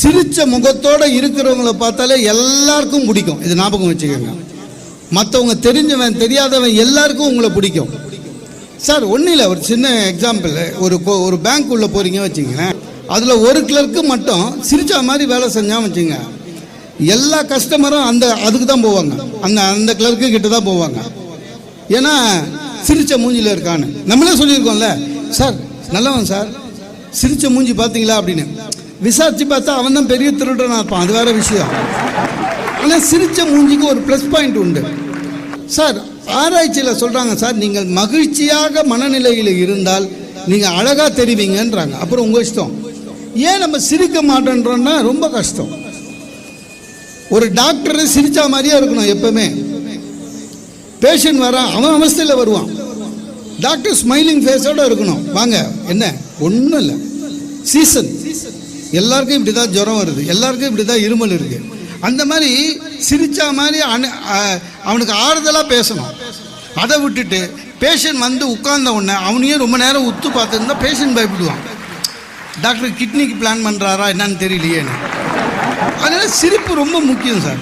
சிரிச்ச முகத்தோடு இருக்கிறவங்கள பார்த்தாலே எல்லாருக்கும் பிடிக்கும். இது ஞாபகம் வச்சுக்கோங்க. மற்றவங்க தெரிஞ்சவன் தெரியாதவன் எல்லாருக்கும் உங்களை பிடிக்கும். சார் ஒன்றும் இல்லை, ஒரு சின்ன எக்ஸாம்பிள். ஒரு பேங்க் உள்ளே போகிறீங்க வச்சுங்களேன். அதில் ஒரு கிளர்க்கு மட்டும் சிரிச்சா மாதிரி வேலை செஞ்சால் வச்சுங்க, எல்லா கஸ்டமரும் அதுக்கு தான் போவாங்க, அந்த கிளர்க்கு கிட்ட தான் போவாங்க. ஏன்னா சிரிச்ச மூஞ்சியில் இருக்கான்னு நம்மளே சொல்லியிருக்கோம்ல. சார் நல்லவன் சார், சிரிச்ச மூஞ்சி பார்த்தீங்களா அப்படின்னு விசாரிச்சு பார்த்தா அவன் தான் பெரிய திருடனாக இருப்பான், அது வேற விஷயம். ஆனால் சிரிச்ச மூஞ்சிக்கு ஒரு ப்ளஸ் பாயிண்ட் உண்டு சார். ஆராய்ச்சியில் சொல்கிறாங்க சார், நீங்கள் மகிழ்ச்சியாக மனநிலையில் இருந்தால் நீங்கள் அழகாக தெரிவிங்கன்றாங்க. அப்புறம் உங்கள் இஷ்டம். ஏன் நம்ம சிரிக்க மாட்டேன்றோன்னா ரொம்ப கஷ்டம். ஒரு டாக்டர் சிரிச்சா மாதிரியே இருக்கணும் எப்பவுமே. பேஷண்ட் வரான், அவன் அவஸ்தையில் வருவான், டாக்டர் ஸ்மைலிங் ஃபேஸோட இருக்கணும். வாங்க என்ன ஒன்றும் இல்லை, சீசன் எல்லாருக்கும் இப்படி தான் ஜுரம் வருது, எல்லாருக்கும் இப்படி தான் இருமல் இருக்கு. அந்த மாதிரி சிரிச்சா மாதிரி அவனுக்கு ஆறுதலாக பேசணும். அதை விட்டுட்டு பேஷண்ட் வந்து உட்கார்ந்த உடனே அவனையே ரொம்ப நேரம் உத்து பார்த்துருந்தா பேஷண்ட் பயப்படுவான். டாக்டர் கிட்னிக்கு பிளான் பண்ணுறாரா என்னன்னு தெரியலையே. அதனால சிரிப்பு ரொம்ப முக்கியம் சார்.